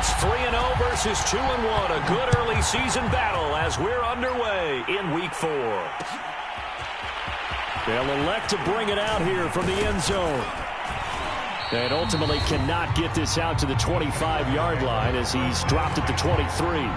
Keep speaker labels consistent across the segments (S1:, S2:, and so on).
S1: It's 3-0 versus 2-1. A good early season battle as we're underway in Week 4. They'll elect to bring it out here from the end zone. And ultimately cannot get this out to the 25-yard line as he's dropped at the 23.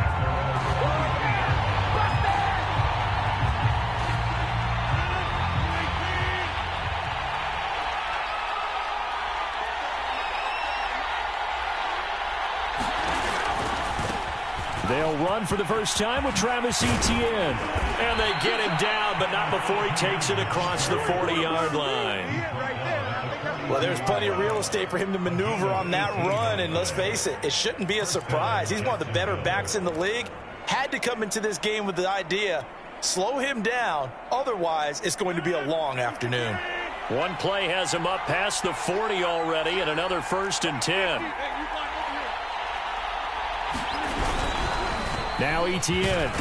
S1: They'll run for the first time with Travis Etienne. And they get him down, but not before he takes it across the 40-yard line.
S2: Well, there's plenty of real estate for him to maneuver on that run, and let's face it, it shouldn't be a surprise. He's one of the better backs in the league. Had to come into this game with the idea, slow him down, otherwise it's going to be a long afternoon.
S1: One play has him up past the 40 already, and another 1st and 10. Now Etienne.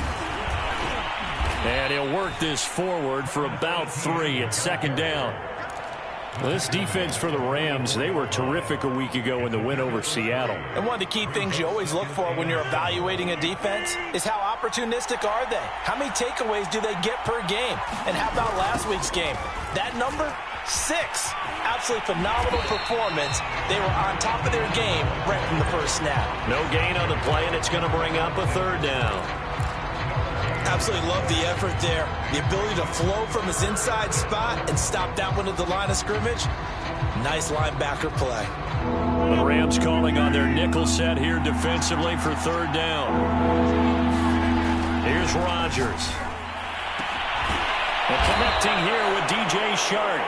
S1: And he'll work this forward for about 3 at 2nd down. Well, this defense for the Rams, they were terrific a week ago in the win over Seattle.
S2: And one of the key things you always look for when you're evaluating a defense is how opportunistic are they? How many takeaways do they get per game? And how about last week's game? That number? 6. Absolutely phenomenal performance. They were on top of their game right from the first snap.
S1: No gain on the play, and it's going to bring up a 3rd down.
S2: Absolutely love the effort there. The ability to flow from his inside spot and stop that one at the line of scrimmage. Nice linebacker play.
S1: The Rams calling on their nickel set here defensively for 3rd down. Here's Rodgers. And connecting here with DJ Shark.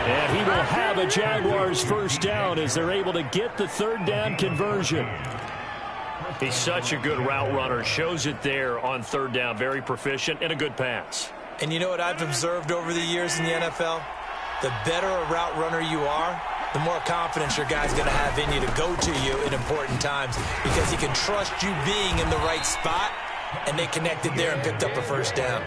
S1: And he will have a Jaguars 1st down as they're able to get the 3rd down conversion. He's such a good route runner. Shows it there on 3rd down. Very proficient and a good pass.
S2: And you know what I've observed over the years in the NFL? The better a route runner you are, the more confidence your guy's going to have in you to go to you in important times because he can trust you being in the right spot, and they connected there and picked up a 1st down.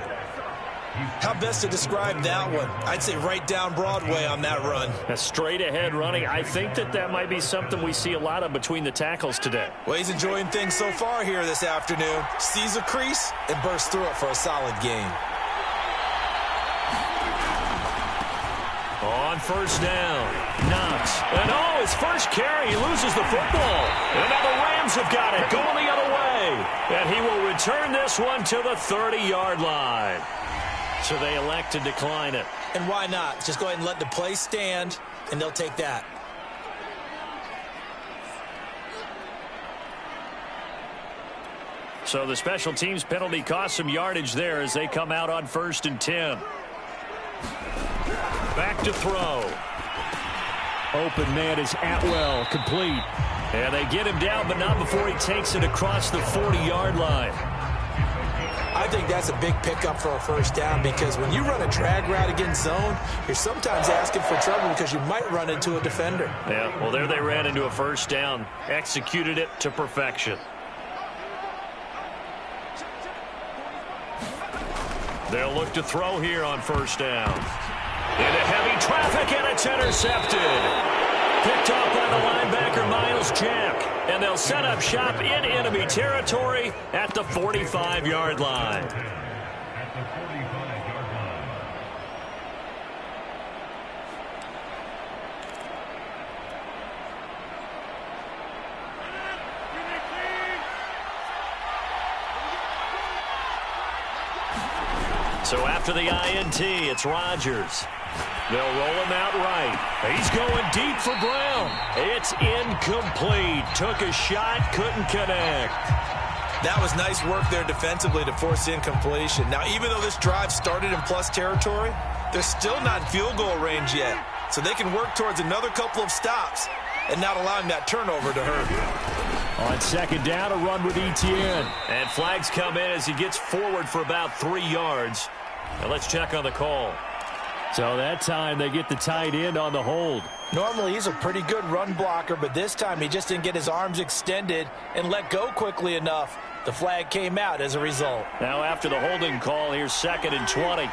S2: How best to describe that one? I'd say right down Broadway on that run.
S1: A straight ahead running. I think that might be something we see a lot of between the tackles today.
S2: Well, he's enjoying things so far here this afternoon. Sees a crease and bursts through it for a solid gain.
S1: On 1st down, Knox. And his first carry, he loses the football. And now the Rams have got it, going the other way. And he will return this one to the 30-yard line. So they elect to decline it.
S2: And why not? Just go ahead and let the play stand, and they'll take that.
S1: So the special teams penalty cost some yardage there as they come out on 1st and 10. Back to throw. Open man is Atwell, complete. And they get him down, but not before he takes it across the 40-yard line.
S2: I think that's a big pickup for a 1st down because when you run a drag route against zone, you're sometimes asking for trouble because you might run into a defender.
S1: Yeah, well, there they ran into a 1st down. Executed it to perfection. They'll look to throw here on 1st down. Into heavy traffic, and it's intercepted. Picked off by the linebacker, Miles Jack. And they'll set up shop in enemy territory at the 45-yard line. So after the INT, it's Rodgers. They'll roll him out right. He's going deep for Brown. It's incomplete. Took a shot, couldn't connect.
S2: That was nice work there defensively to force incompletion. Now, even though this drive started in plus territory, they're still not in field goal range yet. So they can work towards another couple of stops and not allowing that turnover to hurt.
S1: On 2nd down, a run with Etienne. And flags come in as he gets forward for about 3 yards. Now let's check on the call. So that time they get the tight end on the hold.
S2: Normally he's a pretty good run blocker, but this time he just didn't get his arms extended and let go quickly enough. The flag came out as a result.
S1: Now after the holding call, here's 2nd and 20.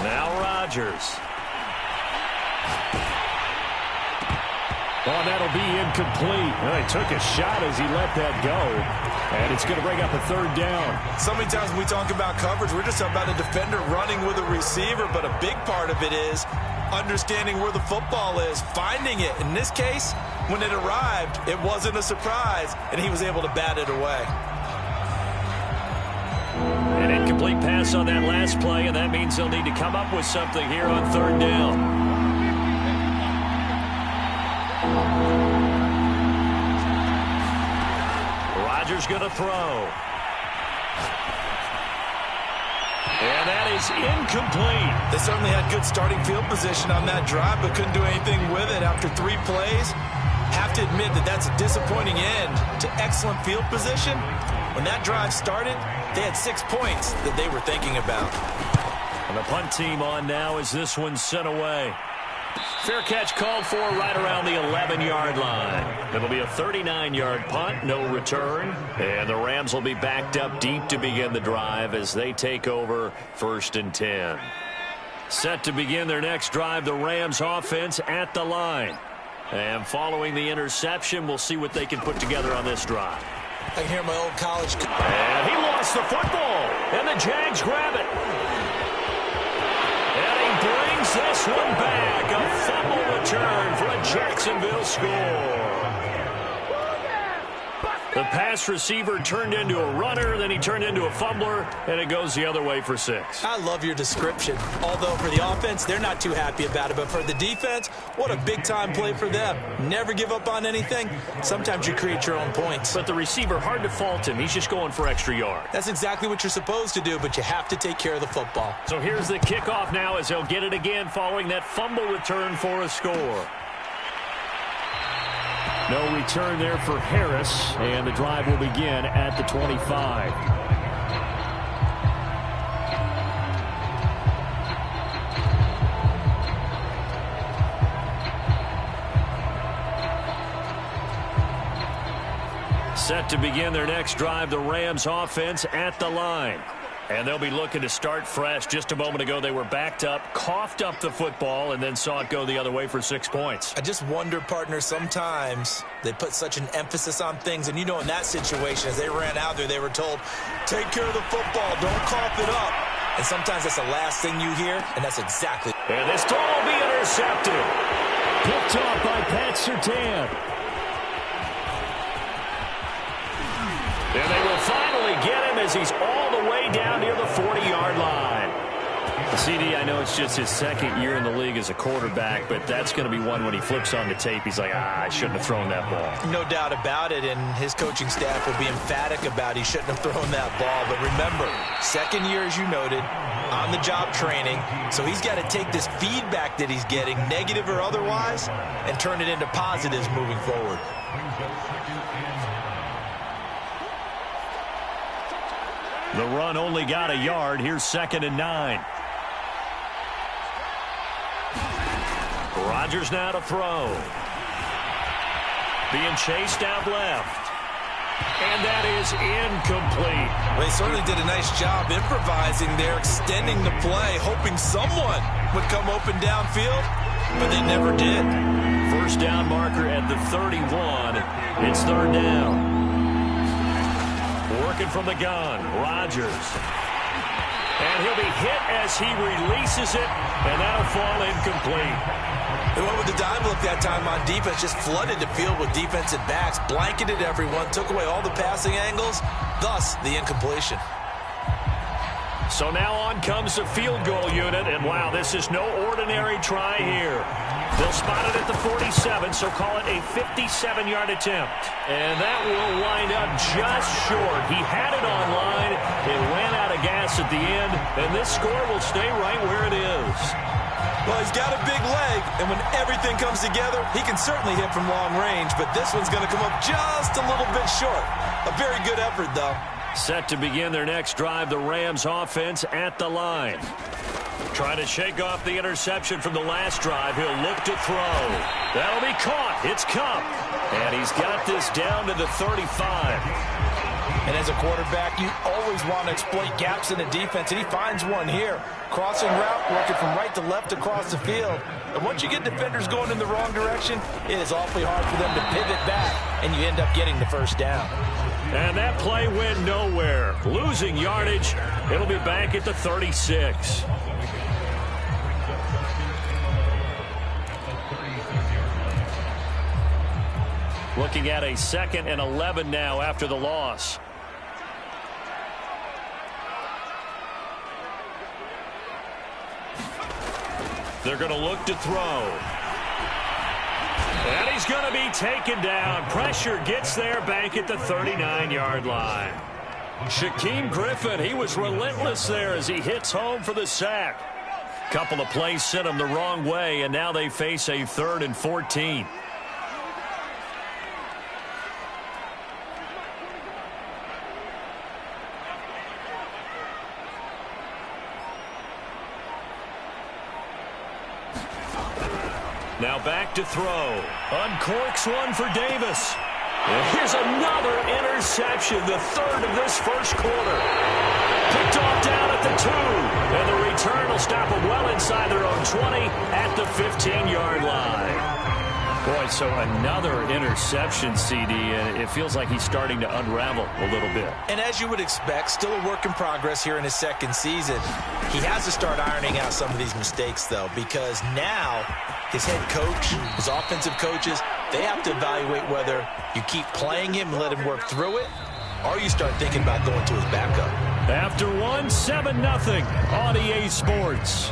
S1: Now Rodgers. Oh, that'll be incomplete. Well, he took a shot as he let that go, and it's going to bring up a third down.
S2: So many times when we talk about coverage, we're just talking about a defender running with a receiver, but a big part of it is understanding where the football is, finding it. In this case, when it arrived, it wasn't a surprise, and he was able to bat it away.
S1: An incomplete pass on that last play, and that means they'll need to come up with something here on third down. Rodgers going to throw. And that is incomplete.
S2: They certainly had good starting field position on that drive, but couldn't do anything with it after 3 plays. Have to admit that that's a disappointing end to excellent field position. When that drive started, they had 6 points that they were thinking about.
S1: And the punt team on now as this one's sent away. Fair catch called for right around the 11-yard line. It'll be a 39-yard punt, no return. And the Rams will be backed up deep to begin the drive as they take over 1st and 10. Set to begin their next drive, the Rams offense at the line. And following the interception, we'll see what they can put together on this drive.
S2: I can hear my old college.
S1: And he lost the football. And the Jags grab it. And he brings this one back. A fumble return for a Jacksonville score. The pass receiver turned into a runner, then he turned into a fumbler, and it goes the other way for 6.
S2: I love your description. Although for the offense, they're not too happy about it. But for the defense, what a big-time play for them. Never give up on anything. Sometimes you create your own points.
S1: But the receiver, hard to fault him. He's just going for extra yard.
S2: That's exactly what you're supposed to do, but you have to take care of the football.
S1: So here's the kickoff now as they'll get it again following that fumble return for a score. No return there for Harris, and the drive will begin at the 25. Set to begin their next drive, the Rams offense at the line. And they'll be looking to start fresh. Just a moment ago, they were backed up, coughed up the football, and then saw it go the other way for 6 points.
S2: I just wonder, partner, sometimes they put such an emphasis on things. And, you know, in that situation, as they ran out there, they were told, take care of the football, don't cough it up. And sometimes that's the last thing you hear, and that's exactly.
S1: And this throw will be intercepted. Picked off by Pat Surtain. And they will finally get him as he's all the way down near the 40-yard line. CD, I know it's just his 2nd year in the league as a quarterback, but that's going to be one when he flips on the tape. He's like, I shouldn't have thrown that ball.
S2: No doubt about it, and his coaching staff will be emphatic about he shouldn't have thrown that ball. But remember, 2nd year, as you noted, on-the-job training. So he's got to take this feedback that he's getting, negative or otherwise, and turn it into positives moving forward.
S1: The run only got a yard. Here's 2nd and 9. Rodgers now to throw. Being chased out left. And that is incomplete.
S2: Well, they certainly did a nice job improvising there, extending the play, hoping someone would come open downfield, but they never did.
S1: First down marker at the 31. It's 3rd down. Working from the gun, Rodgers. And he'll be hit as he releases it, and that'll fall incomplete.
S2: They went with the dime look that time on defense, just flooded the field with defensive backs, blanketed everyone, took away all the passing angles, thus the incompletion.
S1: So now on comes the field goal unit, and wow, this is no ordinary try here. They'll spot it at the 47, so call it a 57-yard attempt. And that will wind up just short. He had it on line. It ran out of gas at the end, and this score will stay right where it is.
S2: Well, he's got a big leg, and when everything comes together, he can certainly hit from long range, but this one's going to come up just a little bit short. A very good effort, though.
S1: Set to begin their next drive, the Rams offense at the line. Trying to shake off the interception from the last drive. He'll look to throw. That'll be caught. It's Kupp. And he's got this down to the 35.
S2: And as a quarterback, you always want to exploit gaps in the defense, and he finds one here. Crossing route, working from right to left across the field. And once you get defenders going in the wrong direction, it is awfully hard for them to pivot back, and you end up getting the first down.
S1: And that play went nowhere. Losing yardage. It'll be back at the 36. Looking at a 2nd and 11 now after the loss. They're going to look to throw. And he's going to be taken down. Pressure gets there back at the 39-yard line. Shaquem Griffin, he was relentless there as he hits home for the sack. Couple of plays sent him the wrong way, and now they face a 3rd and 14. Now back to throw. Uncorks one for Davis. And here's another interception, the 3rd of this first quarter. Picked off down at the 2. And the return will stop them well inside their own 20 at the 15-yard line. Boy, so another interception, CD, and it feels like he's starting to unravel a little bit.
S2: And as you would expect, still a work in progress here in his 2nd season. He has to start ironing out some of these mistakes, though, because now his head coach, his offensive coaches, they have to evaluate whether you keep playing him and let him work through it, or you start thinking about going to his backup.
S1: After 7-0 on EA Sports.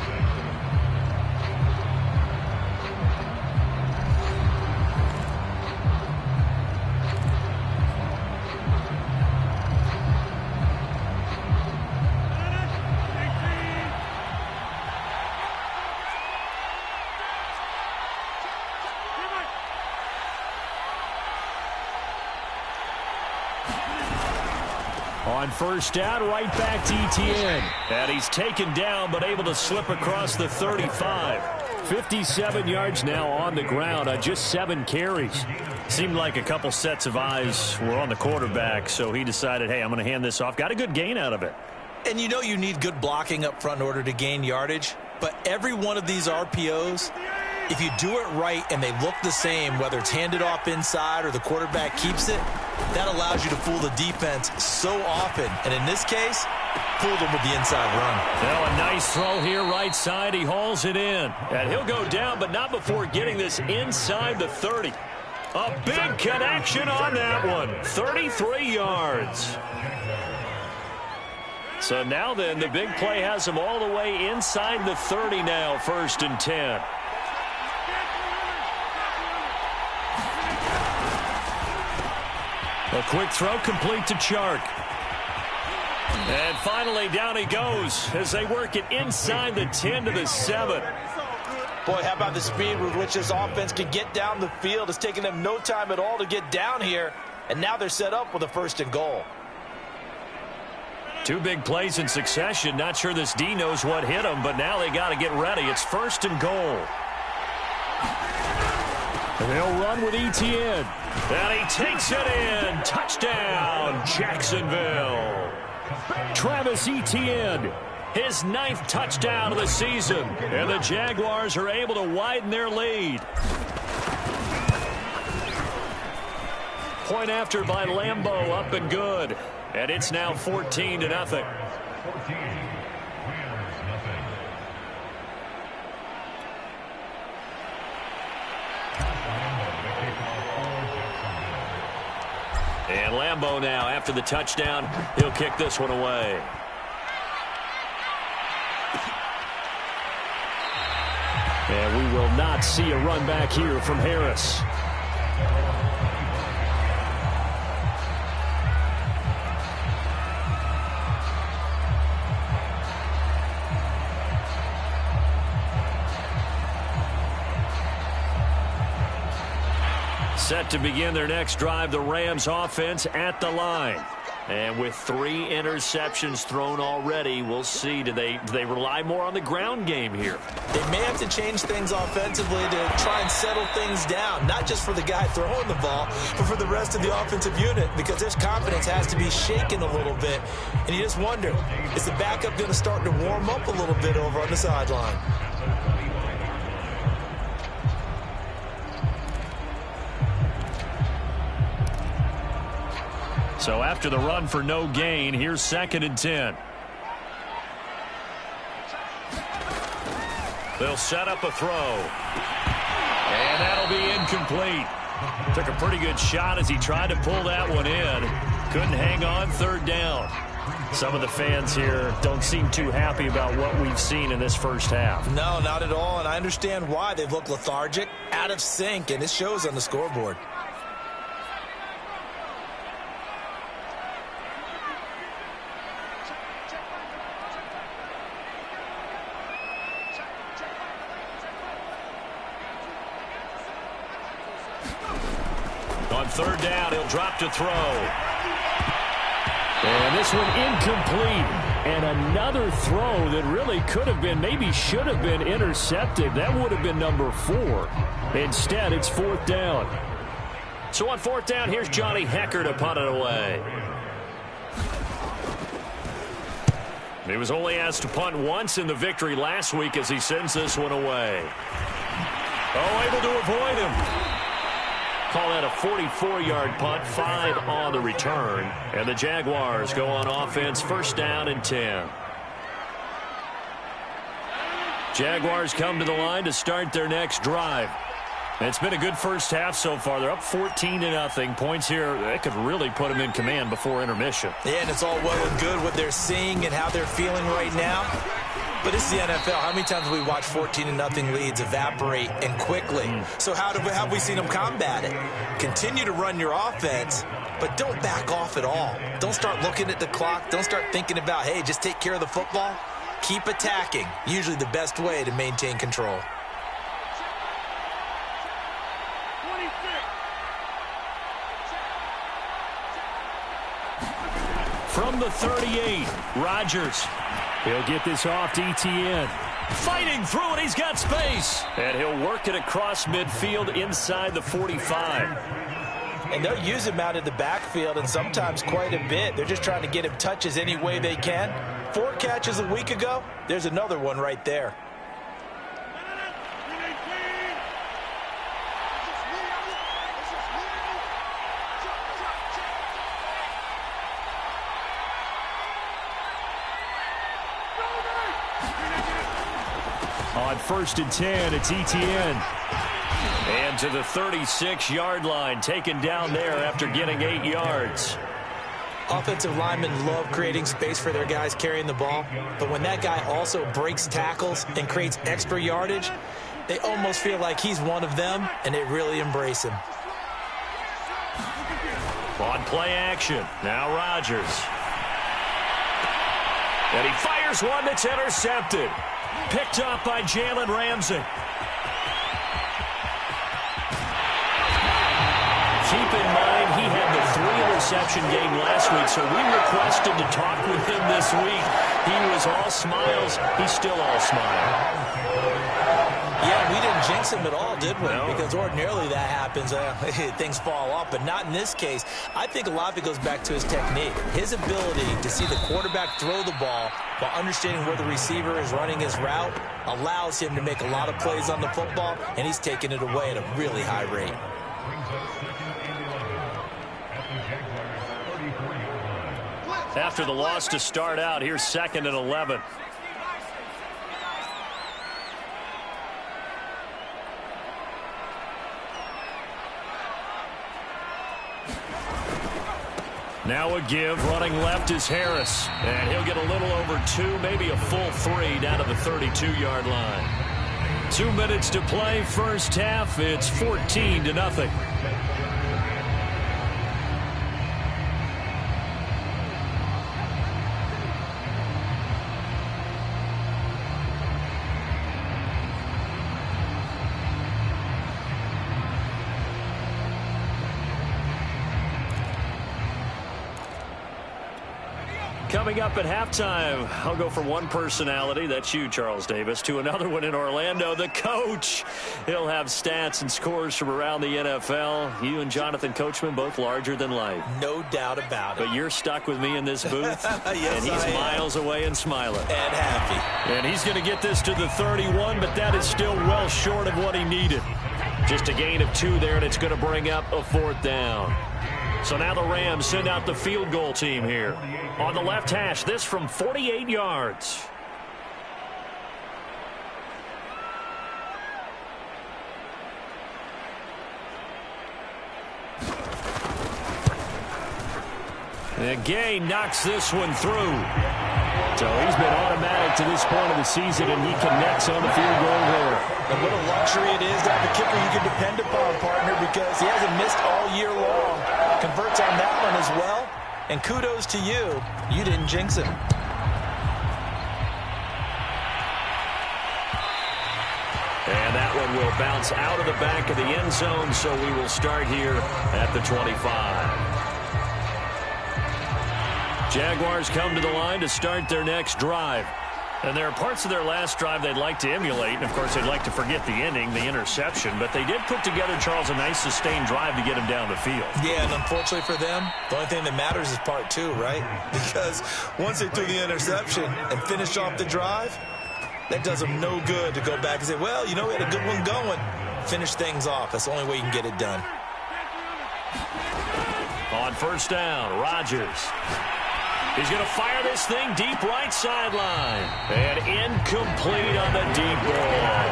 S1: On first down, right back to Etienne. And he's taken down, but able to slip across the 35. 57 yards now on the ground on just 7 carries. Seemed like a couple sets of eyes were on the quarterback, so he decided, hey, I'm going to hand this off. Got a good gain out of it.
S2: And you know you need good blocking up front in order to gain yardage, but every one of these RPOs, if you do it right and they look the same, whether it's handed off inside or the quarterback keeps it, that allows you to fool the defense so often. And in this case, fooled them with the inside run.
S1: Now a nice throw here right side. He hauls it in. And he'll go down, but not before getting this inside the 30. A big connection on that one. 33 yards. So now then, the big play has him all the way inside the 30 now, 1st and 10. A quick throw complete to Chark. And finally down he goes as they work it inside the 10 to the 7.
S2: Boy, how about the speed with which this offense can get down the field? It's taken them no time at all to get down here, and now they're set up with a 1st and goal.
S1: 2 big plays in succession. Not sure this D knows what hit him, but now they got to get ready. It's 1st and goal. And they'll run with Etienne. And he takes it in. Touchdown, Jacksonville. Travis Etienne, his 9th touchdown of the season. And the Jaguars are able to widen their lead. Point after by Lambeau, up and good. And it's now 14-0. And Lambeau now, after the touchdown, he'll kick this one away. And we will not see a run back here from Harris. Set to begin their next drive, the Rams offense at the line. And with 3 interceptions thrown already, we'll see. Do they rely more on the ground game here?
S2: They may have to change things offensively to try and settle things down, not just for the guy throwing the ball, but for the rest of the offensive unit, because their confidence has to be shaken a little bit. And you just wonder, is the backup going to start to warm up a little bit over on the sideline?
S1: So after the run for no gain, here's 2nd and 10. They'll set up a throw. And that'll be incomplete. Took a pretty good shot as he tried to pull that one in. Couldn't hang on, 3rd down. Some of the fans here don't seem too happy about what we've seen in this first half.
S2: No, not at all, and I understand why. They've looked lethargic, out of sync, and it shows on the scoreboard.
S1: On 3rd down, he'll drop to throw. And this one incomplete. And another throw that really could have been, maybe should have been intercepted. That would have been number 4. Instead, it's 4th down. So on 4th down, here's Johnny Hecker to punt it away. He was only asked to punt once in the victory last week as he sends this one away. Oh, able to avoid him. Call that a 44-yard punt, 5 on the return. And the Jaguars go on offense, 1st down and 10. Jaguars come to the line to start their next drive. It's been a good first half so far. They're up 14-0. Points here, that could really put them in command before intermission.
S2: Yeah, and it's all well and good what they're seeing and how they're feeling right now. But this is the NFL. How many times have we watched 14-0 leads evaporate and quickly? So how have we seen them combat it? Continue to run your offense, but don't back off at all. Don't start looking at the clock. Don't start thinking about, hey, just take care of the football. Keep attacking. Usually the best way to maintain control.
S1: From the 38, Rodgers. He'll get this off to Etienne. Fighting through it, he's got space. And he'll work it across midfield inside the 45.
S2: And they'll use him out of the backfield, and sometimes quite a bit. They're just trying to get him touches any way they can. 4 catches a week ago. There's another one right there.
S1: On 1st and 10, it's Etienne. And to the 36-yard line, taken down there after getting 8 yards.
S2: Offensive linemen love creating space for their guys carrying the ball, but when that guy also breaks tackles and creates extra yardage, they almost feel like he's one of them, and they really embrace him.
S1: On play action, now Rodgers. And he fires one that's intercepted. Picked up by Jalen Ramsey. Keep in mind, he had the 3-interception game last week, so we requested to talk with him this week. He was all smiles. He's still all smile.
S2: Yeah, we didn't jinx him at all, did we?
S1: No.
S2: Because ordinarily that happens. Things fall off, but not in this case. I think a lot of it goes back to his technique. His ability to see the quarterback throw the ball while understanding where the receiver is running his route allows him to make a lot of plays on the football, and he's taking it away at a really high rate.
S1: After the loss to start out, here's 2nd and 11. Now a give, running left is Harris. And he'll get a little over 2, maybe a full 3 down to the 32-yard line. 2 minutes to play, first half. It's 14-0. Coming up at halftime, I'll go from one personality, that's you, Charles Davis, to another one in Orlando, the coach. He'll have stats and scores from around the NFL. You and Jonathan Coachman, both larger than life.
S2: No doubt about it.
S1: But you're stuck with me in this booth,
S2: yes,
S1: and he's miles away and smiling.
S2: And happy.
S1: And he's going to get this to the 31, but that is still well short of what he needed. Just a gain of 2 there, and it's going to bring up a 4th down. So now the Rams send out the field goal team here. On the left hash, this from 48 yards. And Gay knocks this one through. So he's been automatic to this point of the season, and he connects on the field goal there.
S2: And what a luxury it is to have a kicker you can depend upon, partner, because he hasn't missed all year long. Converts on that one as well. And kudos to you. You didn't jinx him.
S1: And that one will bounce out of the back of the end zone, so we will start here at the 25. Jaguars come to the line to start their next drive. And there are parts of their last drive they'd like to emulate. And, of course, they'd like to forget the ending, the interception. But they did put together, Charles, a nice sustained drive to get him down the field.
S2: Yeah, and unfortunately for them, the only thing that matters is part 2, right? Because once they threw the interception and finished off the drive, that does them no good to go back and say, well, you know, we had a good one going. Finish things off. That's the only way you can get it done.
S1: On 1st down, Rodgers. He's going to fire this thing deep right sideline. And incomplete on the deep ball.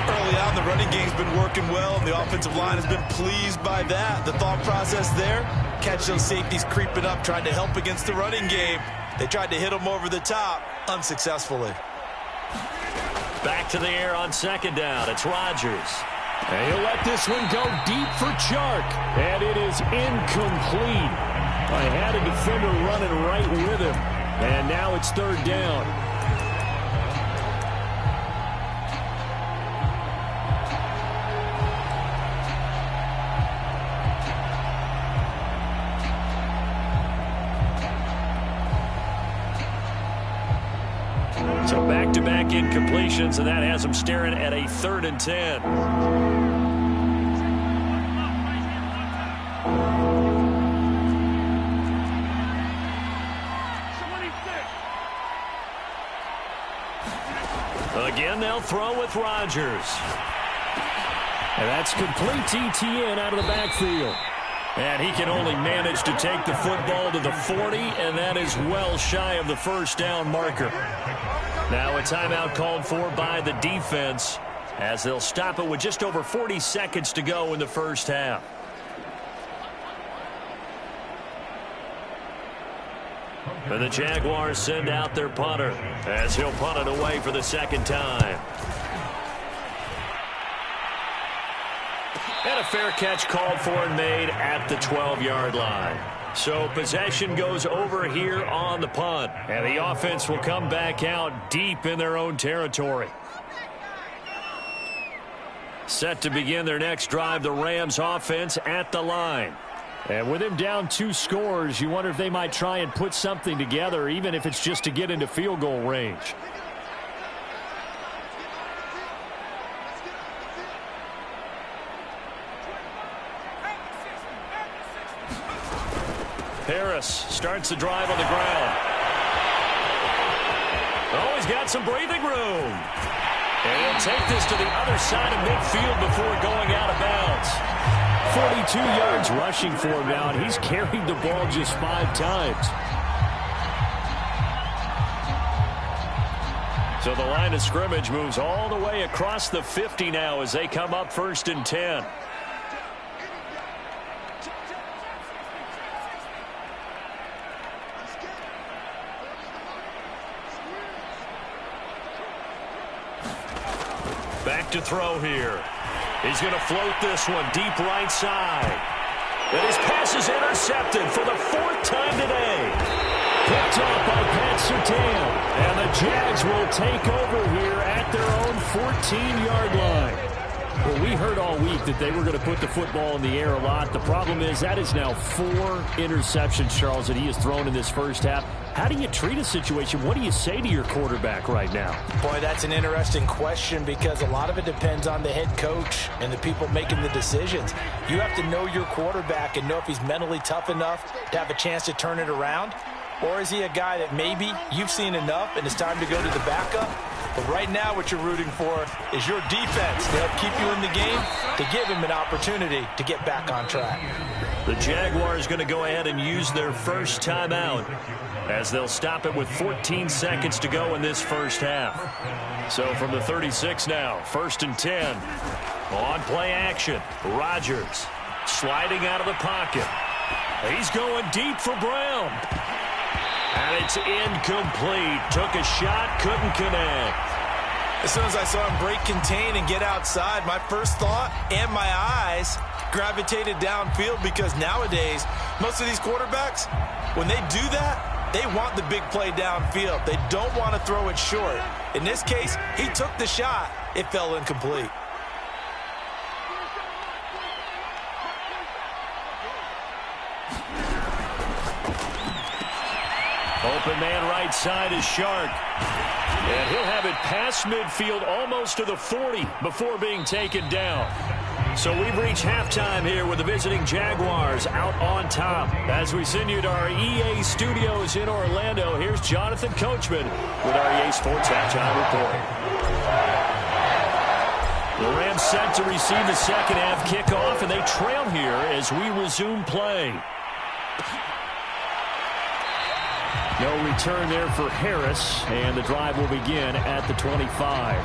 S2: Early on, the running game's been working well, and the offensive line has been pleased by that. The thought process there, catch those safeties creeping up, trying to help against the running game. They tried to hit them over the top, unsuccessfully.
S1: Back to the air on 2nd down. It's Rodgers. And he'll let this one go deep for Chark. And it is incomplete. I had a defender running right with him. And now it's 3rd down. So back-to-back incompletions, and that has them staring at a 3rd and 10. Again, they'll throw with Rodgers. And that's complete TTN out of the backfield. And he can only manage to take the football to the 40, and that is well shy of the 1st down marker. Now a timeout called for by the defense as they'll stop it with just over 40 seconds to go in the 1st half. And the Jaguars send out their punter as he'll punt it away for the 2nd time. And a fair catch called for and made at the 12-yard line. So possession goes over here on the punt. And the offense will come back out deep in their own territory. Set to begin their next drive, the Rams offense at the line. And with him down 2 scores, you wonder if they might try and put something together, even if it's just to get into field goal range. Harris starts the drive on the ground. Oh, he's got some breathing room. And he'll take this to the other side of midfield before going out of bounds. 42 yards rushing for him now, and he's carried the ball just 5 times. So the line of scrimmage moves all the way across the 50 now as they come up 1st and 10. Back to throw here. He's going to float this one deep right side. And his pass is intercepted for the 4th time today. Picked off by Pat Surtain. And the Jags will take over here at their own 14-yard line. Well, we heard all week that they were going to put the football in the air a lot. The problem is that is now 4 interceptions, Charles, that he has thrown in this first half. How do you treat a situation? What do you say to your quarterback right now?
S2: Boy, that's an interesting question because a lot of it depends on the head coach and the people making the decisions. You have to know your quarterback and know if he's mentally tough enough to have a chance to turn it around. Or is he a guy that maybe you've seen enough and it's time to go to the backup? But right now what you're rooting for is your defense to help keep you in the game, to give him an opportunity to get back on track.
S1: The Jaguars going to go ahead and use their first timeout as they'll stop it with 14 seconds to go in this first half. So from the 36 now, 1st and 10. On play action, Rodgers sliding out of the pocket. He's going deep for Brown. And it's incomplete. Took a shot, couldn't connect.
S2: As soon as I saw him break contain and get outside, my first thought and my eyes gravitated downfield because nowadays, most of these quarterbacks, when they do that, they want the big play downfield. They don't want to throw it short. In this case, he took the shot. It fell incomplete.
S1: Open man right side is Shark. And he'll have it past midfield almost to the 40 before being taken down. So we've reached halftime here with the visiting Jaguars out on top. As we send you to our EA studios in Orlando, here's Jonathan Coachman with our EA Sports Halftime Report. The Rams set to receive the second half kickoff, and they trail here as we resume play. No return there for Harris, and the drive will begin at the 25.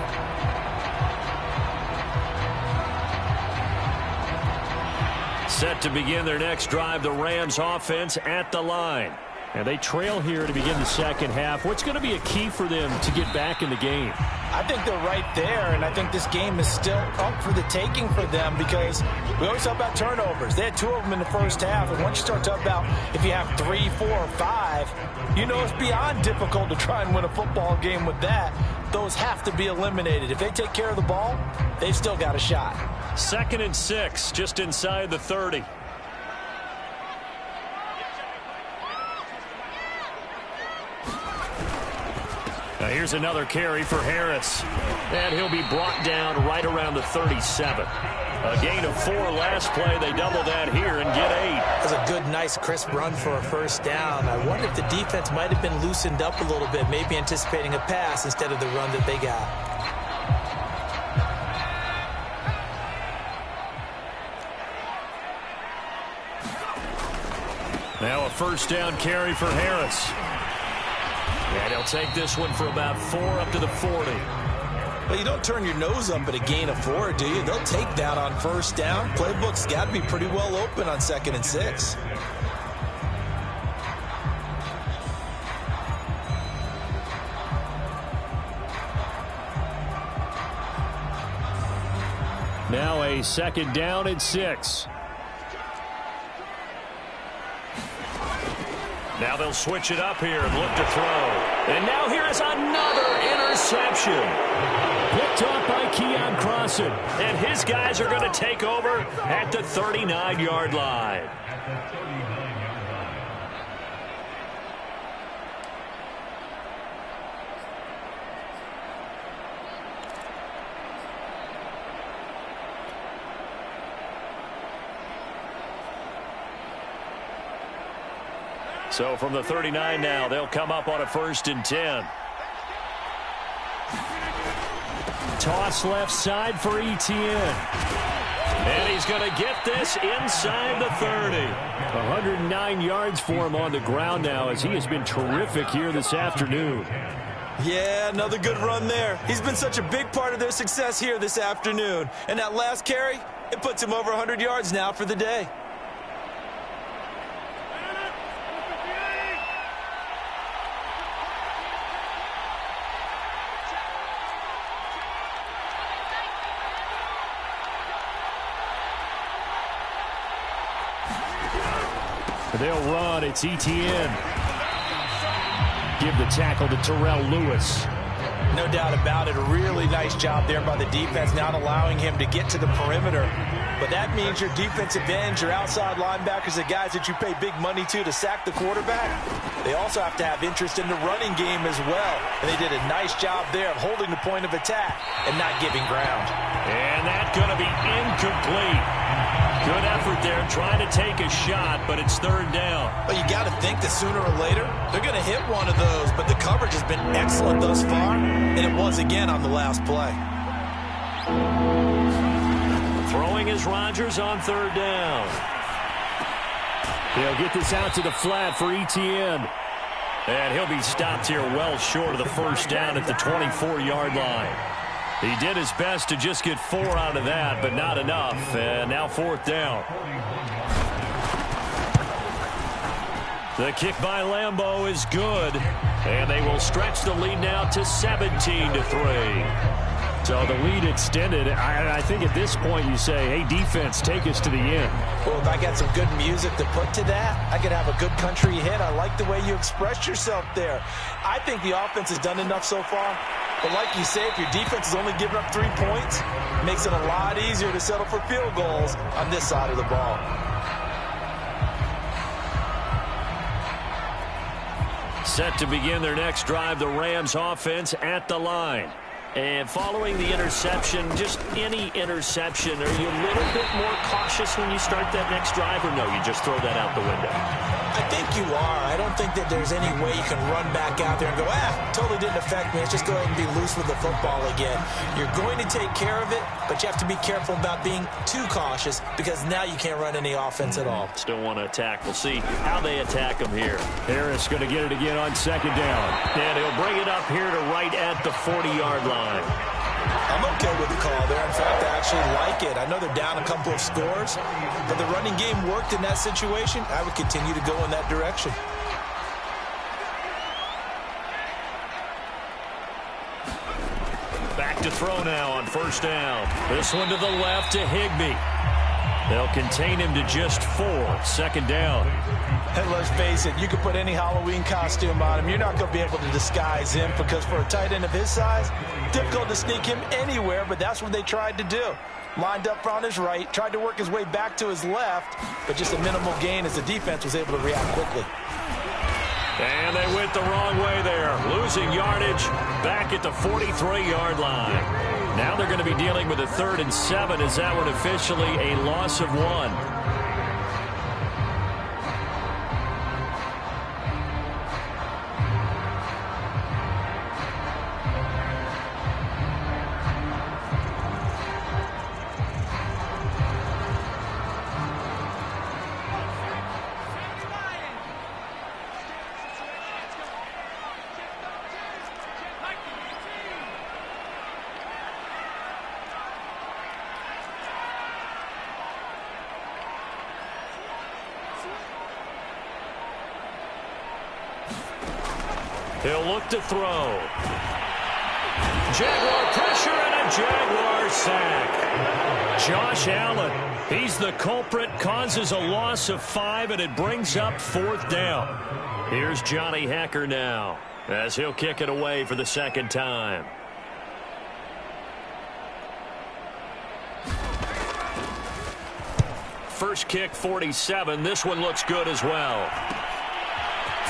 S1: Set to begin their next drive, the Rams offense at the line. And they trail here to begin the second half. What's going to be a key for them to get back in the game?
S2: I think they're right there, and I think this game is still up for the taking for them because we always talk about turnovers. They had 2 of them in the first half, and once you start talking about if you have 3, 4, or 5, you know it's beyond difficult to try and win a football game with that. Those have to be eliminated. If they take care of the ball, they've still got a shot.
S1: 2nd and 6, just inside the 30. Now here's another carry for Harris. And he'll be brought down right around the 37. A gain of 4 last play. They double that here and get 8.
S2: That's a good, nice, crisp run for a first down. I wonder if the defense might have been loosened up a little bit, maybe anticipating a pass instead of the run that they got.
S1: Now a first down carry for Harris. And he'll take this one for about 4 up to the 40.
S2: Well, you don't turn your nose up at a gain of 4, do you? They'll take that on first down. Playbook's got to be pretty well open on 2nd and 6.
S1: Now a 2nd down and 6. Now they'll switch it up here and look to throw. And now here is another interception. Picked off by Keon Crossan. And his guys are going to take over at the 39-yard line. So from the 39 now, they'll come up on a 1st and 10. Toss left side for Etienne. And he's going to get this inside the 30. 109 yards for him on the ground now as he has been terrific here this afternoon.
S2: Yeah, another good run there. He's been such a big part of their success here this afternoon. And that last carry, it puts him over 100 yards now for the day.
S1: They'll run. It's Etienne. Give the tackle to Terrell Lewis.
S2: No doubt about it. A really nice job there by the defense, not allowing him to get to the perimeter. But that means your defensive ends, your outside linebackers, the guys that you pay big money to sack the quarterback, they also have to have interest in the running game as well. And they did a nice job there of holding the point of attack and not giving ground.
S1: And that's going to be incomplete. Good effort there trying to take a shot, but it's third down.
S2: But you got to think that sooner or later they're going to hit one of those. But the coverage has been excellent thus far, and it was again on the last play.
S1: Throwing is Rodgers on third down. He'll get this out to the flat for Etienne. And he'll be stopped here well short of the first down at the 24-yard line. He did his best to just get 4 out of that, but not enough. And now fourth down. The kick by Lambeau is good. And they will stretch the lead now to 17-3. So the lead extended. I think at this point you say, hey, defense, take us to the end.
S2: Well, if I got some good music to put to that, I could have a good country hit. I like the way you expressed yourself there. I think the offense has done enough so far. But like you say, if your defense is only giving up 3 points, it makes it a lot easier to settle for field goals on this side of the ball.
S1: Set to begin their next drive, the Rams offense at the line. And following the interception, just any interception, are you a little bit more cautious when you start that next drive, or no, you just throw that out the window?
S2: I think you are. I don't think that there's any way you can run back out there and go, totally didn't affect me. Let's just go ahead and be loose with the football again. You're going to take care of it, but you have to be careful about being too cautious because now you can't run any offense at all.
S1: Still want to attack. We'll see how they attack him here. Harris going to get it again on second down. And he'll bring it up here to right at the 40-yard line.
S2: I'm okay with the call there. In fact, I actually like it. I know they're down a couple of scores, but the running game worked in that situation. I would continue to go in that direction.
S1: Back to throw now on first down. This one to the left to Higbee. They'll contain him to just 4. Second down.
S2: And let's face it, you can put any Halloween costume on him. You're not going to be able to disguise him because for a tight end of his size, difficult to sneak him anywhere, but that's what they tried to do. Lined up on his right, tried to work his way back to his left, but just a minimal gain as the defense was able to react quickly.
S1: And they went the wrong way there. Losing yardage back at the 43-yard line. Now they're going to be dealing with a 3rd and 7 as that one officially a loss of 1. He'll look to throw. Jaguar pressure and a Jaguar sack. Josh Allen, he's the culprit, causes a loss of 5, and it brings up 4th down. Here's Johnny Hekker now as he'll kick it away for the second time. First kick, 47. This one looks good as well.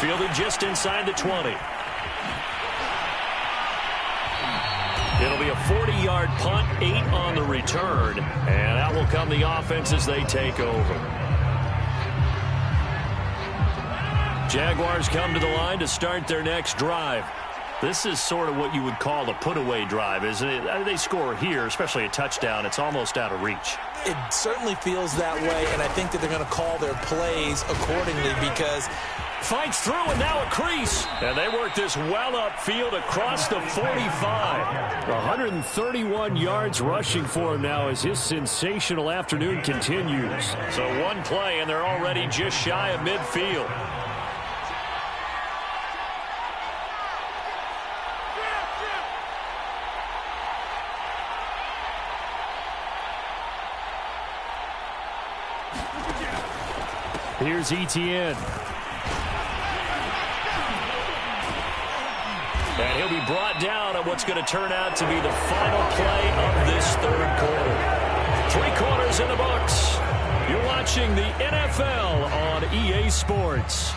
S1: Fielded just inside the 20. It'll be a 40-yard punt, 8 on the return, and out will come the offense as they take over. Jaguars come to the line to start their next drive. This is sort of what you would call a put-away drive, isn't it? They score here, especially a touchdown. It's almost out of reach.
S2: It certainly feels that way, and I think that they're going to call their plays accordingly because
S1: fights through, and now a crease. And they work this well upfield across the 45. 131 yards rushing for him now as his sensational afternoon continues. So one play, and they're already just shy of midfield. Here's Etienne. And he'll be brought down on what's going to turn out to be the final play of this third quarter. 3 quarters in the books. You're watching the NFL on EA Sports.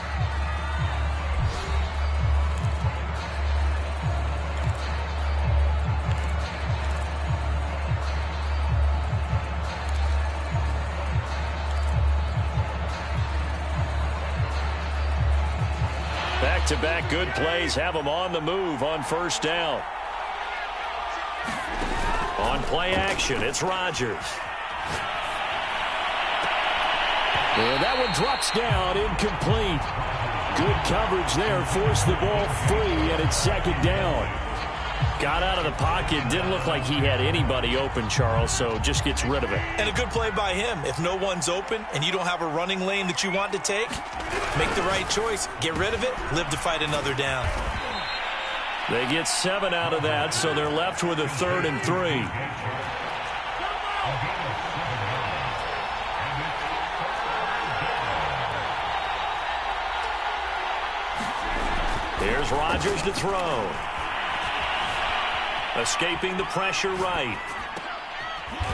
S1: Back-to-back good plays have them on the move on first down. On play action, it's Rodgers. And that one drops down, incomplete. Good coverage there, forced the ball free, and it's second down. Got out of the pocket, didn't look like he had anybody open, Charles, so just gets rid of it.
S2: And a good play by him. If no one's open and you don't have a running lane that you want to take, make the right choice. Get rid of it, live to fight another down.
S1: They get 7 out of that, so they're left with a 3rd and 3. Here's Rodgers to throw. Escaping the pressure right.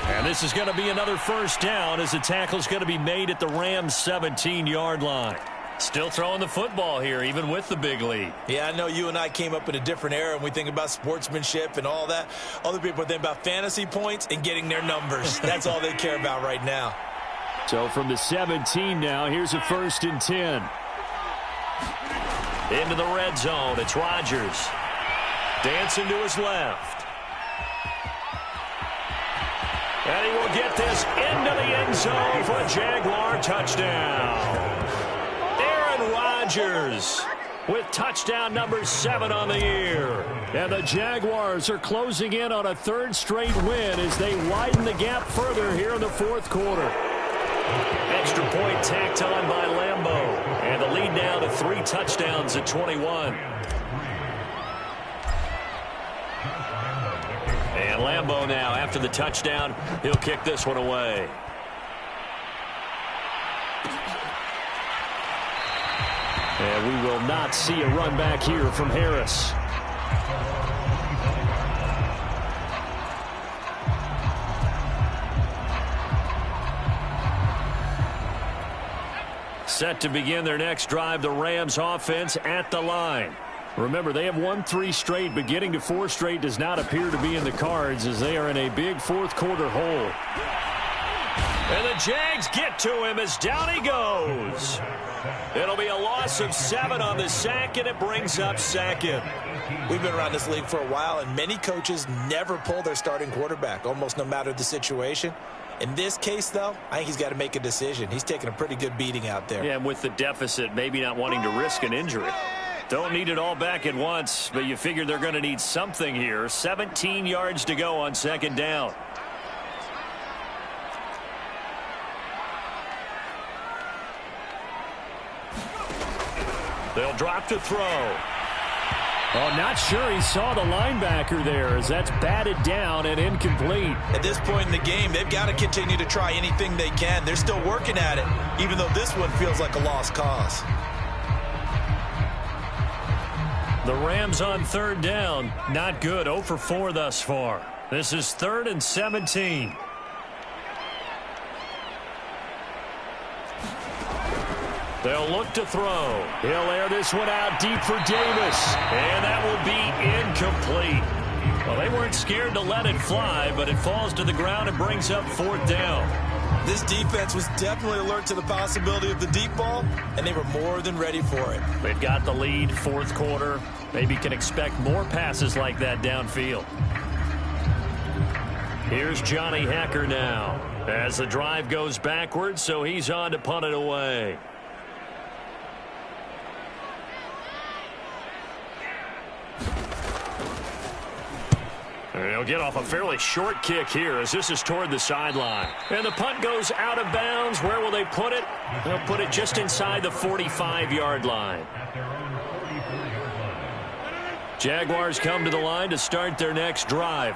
S1: And this is going to be another first down as the tackle's going to be made at the Rams' 17-yard line. Still throwing the football here, even with the big lead.
S2: Yeah, I know you and I came up in a different era, and we think about sportsmanship and all that. Other people think about fantasy points and getting their numbers. That's all they care about right now.
S1: So from the 17 now, here's a 1st and 10. Into the red zone, it's Rodgers. Dancing to his left. And he will get this into the end zone for a Jaguar touchdown. Aaron Rodgers with touchdown number 7 on the year. And the Jaguars are closing in on a 3rd straight win as they widen the gap further here in the 4th quarter. Extra point tacked on by Lambeau. And the lead now to 3 touchdowns at 21. And Lambeau now, after the touchdown, he'll kick this one away. And we will not see a run back here from Harris. Set to begin their next drive, the Rams offense at the line. Remember, they have won 3 straight, but getting to 4 straight does not appear to be in the cards as they are in a big 4th quarter hole. And the Jags get to him as down he goes. It'll be a loss of 7 on the sack, and it brings up 2nd.
S2: We've been around this league for a while, and many coaches never pull their starting quarterback, almost no matter the situation. In this case, though, I think he's got to make a decision. He's taking a pretty good beating out there.
S1: Yeah, and with the deficit, maybe not wanting to risk an injury. Don't need it all back at once, but you figure they're going to need something here. 17 yards to go on 2nd down. They'll drop to throw. Oh, not sure he saw the linebacker there as that's batted down and incomplete.
S2: At this point in the game, they've got to continue to try anything they can. They're still working at it, even though this one feels like a lost cause.
S1: The Rams on 3rd down. Not good. 0 for 4 thus far. This is 3rd and 17. They'll look to throw. He'll air this one out deep for Davis. And that will be incomplete. Well, they weren't scared to let it fly, but it falls to the ground and brings up 4th down.
S2: This defense was definitely alert to the possibility of the deep ball, and they were more than ready for it.
S1: They've got the lead, 4th quarter. Maybe can expect more passes like that downfield. Here's Johnny Hacker now as the drive goes backwards, so he's on to punt it away. And he'll get off a fairly short kick here as this is toward the sideline. And the punt goes out of bounds. Where will they put it? They'll put it just inside the 45-yard line. Jaguars come to the line to start their next drive.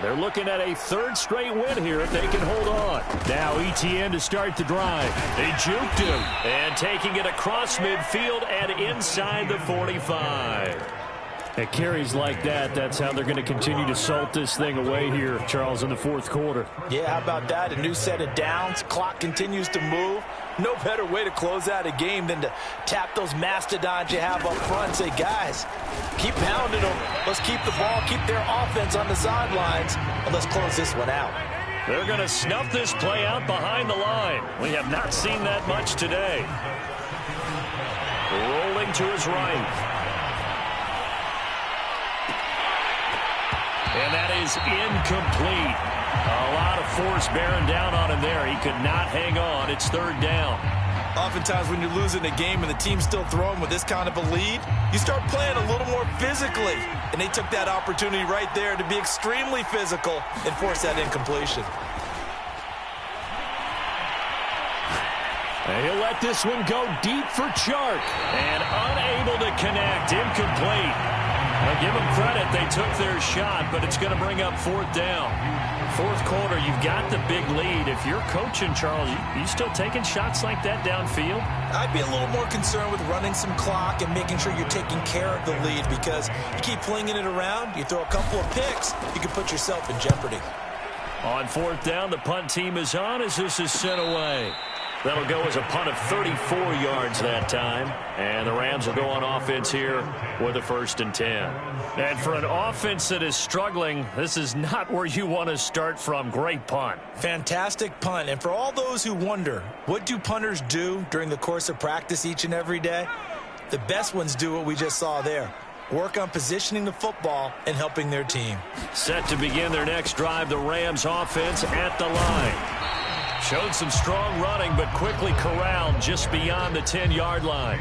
S1: They're looking at a 3rd straight win here if they can hold on. Now ETN to start the drive. They juked him. And taking it across midfield and inside the 45. At carries like that, that's how they're going to continue to salt this thing away here, Charles, in the fourth quarter.
S2: Yeah, how about that? A new set of downs. Clock continues to move. No better way to close out a game than to tap those mastodons you have up front and say, guys, keep pounding them. Let's keep the ball, keep their offense on the sidelines, and let's close this one out.
S1: They're going to snuff this play out behind the line. We have not seen that much today. Rolling to his right. And that is incomplete. A lot of force bearing down on him there. He could not hang on. It's third down.
S2: Oftentimes when you're losing a game and the team's still throwing with this kind of a lead, you start playing a little more physically. And they took that opportunity right there to be extremely physical and force that incompletion.
S1: And he'll let this one go deep for Chark. And unable to connect. Incomplete. Now give them credit. They took their shot, but it's going to bring up fourth down. Fourth quarter, you've got the big lead. If you're coaching, Charles, you still taking shots like that downfield?
S2: I'd be a little more concerned with running some clock and making sure you're taking care of the lead, because you keep flinging it around, you throw a couple of picks, you can put yourself in jeopardy.
S1: On fourth down, the punt team is on as this is sent away. That'll go as a punt of 34 yards that time. And the Rams will go on offense here with a 1st and 10. And for an offense that is struggling, this is not where you want to start from. Great punt.
S2: Fantastic punt. And for all those who wonder, what do punters do during the course of practice each and every day? The best ones do what we just saw there. Work on positioning the football and helping their team.
S1: Set to begin their next drive, the Rams offense at the line. Showed some strong running, but quickly corralled just beyond the 10-yard line.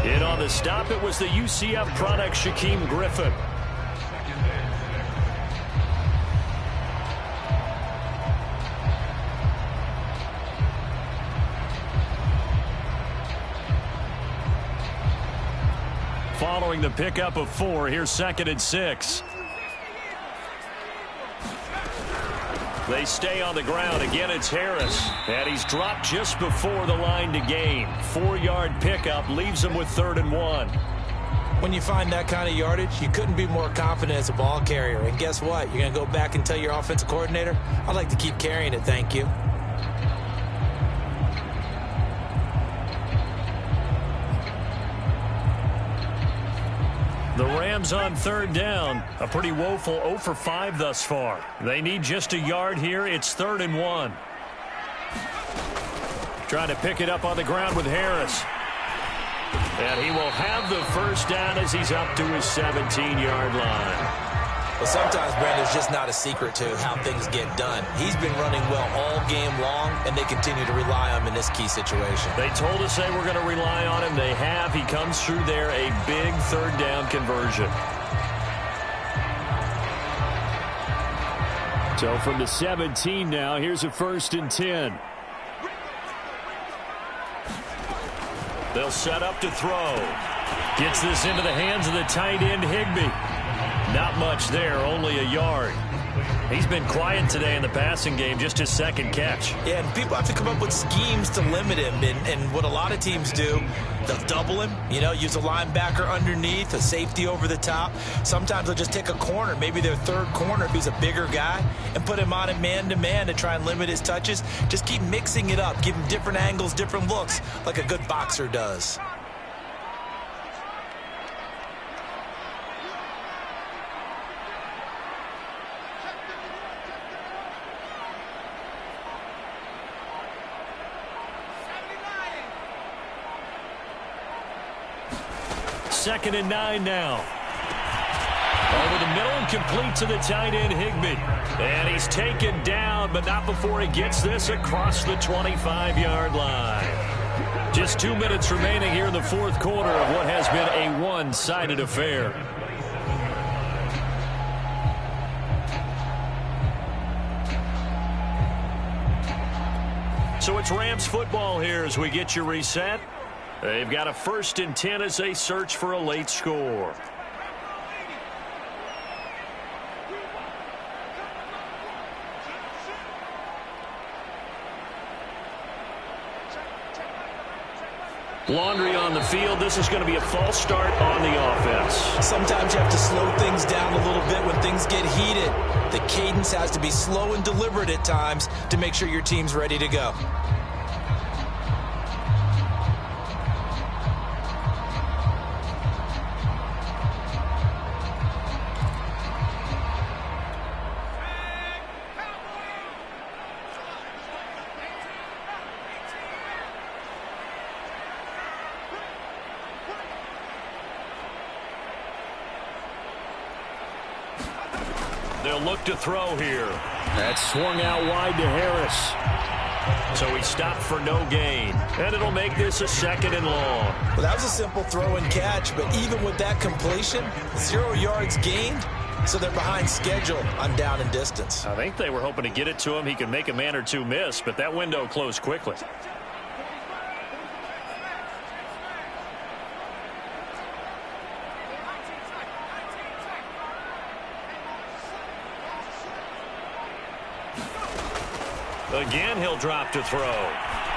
S1: In on the stop, it was the UCF product, Shaquem Griffin. Following the pickup of 4, here's 2nd and 6. They stay on the ground. Again, it's Harris. And he's dropped just before the line to gain. 4-yard pickup leaves him with 3rd and 1.
S2: When you find that kind of yardage, you couldn't be more confident as a ball carrier. And guess what? You're going to go back and tell your offensive coordinator, I'd like to keep carrying it, thank you. The Rams on 3rd down. A pretty woeful 0 for 5 thus far. They need just a yard here. It's 3rd and 1. Trying to pick it up on the ground with Harris. And he will have the 1st down as he's up to his 17-yard line. Well, sometimes, Brandon, there's just not a secret to how things get done. He's been running well all game long, and they continue to rely on him in this key situation.
S1: They told us they were going to rely on him. They have. He comes through there, a big 3rd down conversion. So from the 17 now, here's a 1st and 10. They'll set up to throw. Gets this into the hands of the tight end, Higbee. Not much there, only a yard. He's been quiet today in the passing game, just his 2nd catch.
S2: Yeah, and people have to come up with schemes to limit him. And what a lot of teams do, they'll double him, use a linebacker underneath, a safety over the top. Sometimes they'll just take a corner, maybe their 3rd corner if he's a bigger guy, and put him on a man-to-man to try and limit his touches. Just keep mixing it up, give him different angles, different looks, like a good boxer does.
S1: Second and 9 now. Over the middle and complete to the tight end, Higbee. And he's taken down, but not before he gets this across the 25-yard line. Just 2 minutes remaining here in the 4th quarter of what has been a one-sided affair. So it's Rams football here as we get you reset. They've got a 1st and 10 as they search for a late score. Laundry on the field. This is going to be a false start on the offense.
S2: Sometimes you have to slow things down a little bit when things get heated. The cadence has to be slow and deliberate at times to make sure your team's ready to go.
S1: They'll look to throw here. That swung out wide to Harris. So he stopped for no gain. And it'll make this a 2nd and long.
S2: Well, that was a simple throw and catch, but even with that completion, 0 yards gained, so they're behind schedule on down and distance.
S1: I think they were hoping to get it to him. He could make a man or two miss, but that window closed quickly. Again, he'll drop to throw.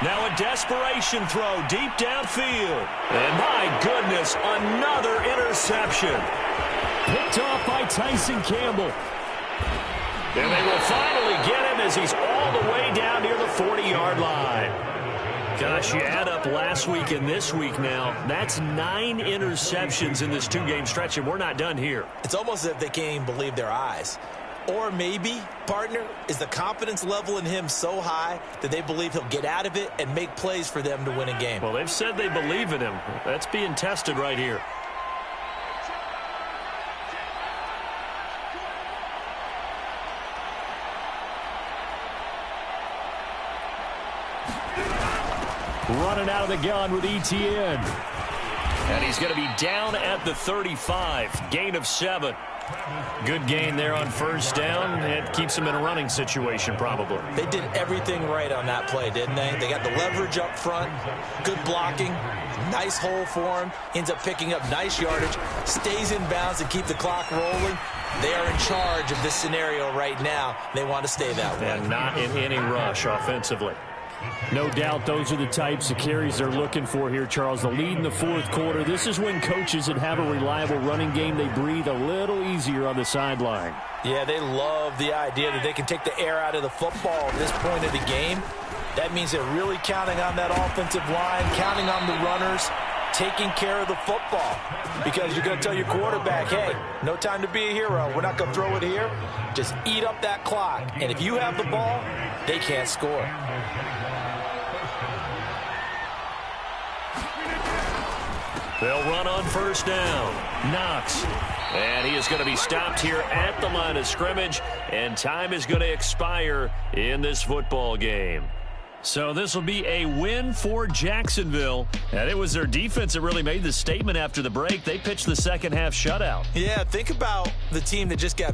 S1: Now a desperation throw deep downfield. And my goodness, another interception. Picked off by Tyson Campbell. And they will finally get him as he's all the way down near the 40-yard line. Gosh, you add up last week and this week now, that's 9 interceptions in this 2-game stretch, and we're not done here.
S2: It's almost as if they can't even believe their eyes. Or maybe, partner, is the confidence level in him so high that they believe he'll get out of it and make plays for them to win a game.
S1: Well, they've said they believe in him. That's being tested right here. Running out of the gun with ETN. And he's going to be down at the 35. Gain of 7. Good gain there on 1st down. It keeps him in a running situation probably.
S2: They did everything right on that play, didn't they? They got the leverage up front, good blocking, nice hole for him, ends up picking up nice yardage, stays in bounds to keep the clock rolling. They are in charge of this scenario right now. They want to stay that way.
S1: And not in any rush offensively. No doubt those are the types of carries they're looking for here, Charles. The lead in the 4th quarter. This is when coaches that have a reliable running game, they breathe a little easier on the sideline.
S2: Yeah, they love the idea that they can take the air out of the football at this point of the game. That means they're really counting on that offensive line, counting on the runners, taking care of the football. Because you're going to tell your quarterback, hey, no time to be a hero. We're not going to throw it here. Just eat up that clock. And if you have the ball, they can't score.
S1: They'll run on 1st down. Knox. And he is going to be stopped here at the line of scrimmage. And time is going to expire in this football game. So this will be a win for Jacksonville. And it was their defense that really made the statement after the break. They pitched the second half shutout.
S2: Yeah, think about the team that just got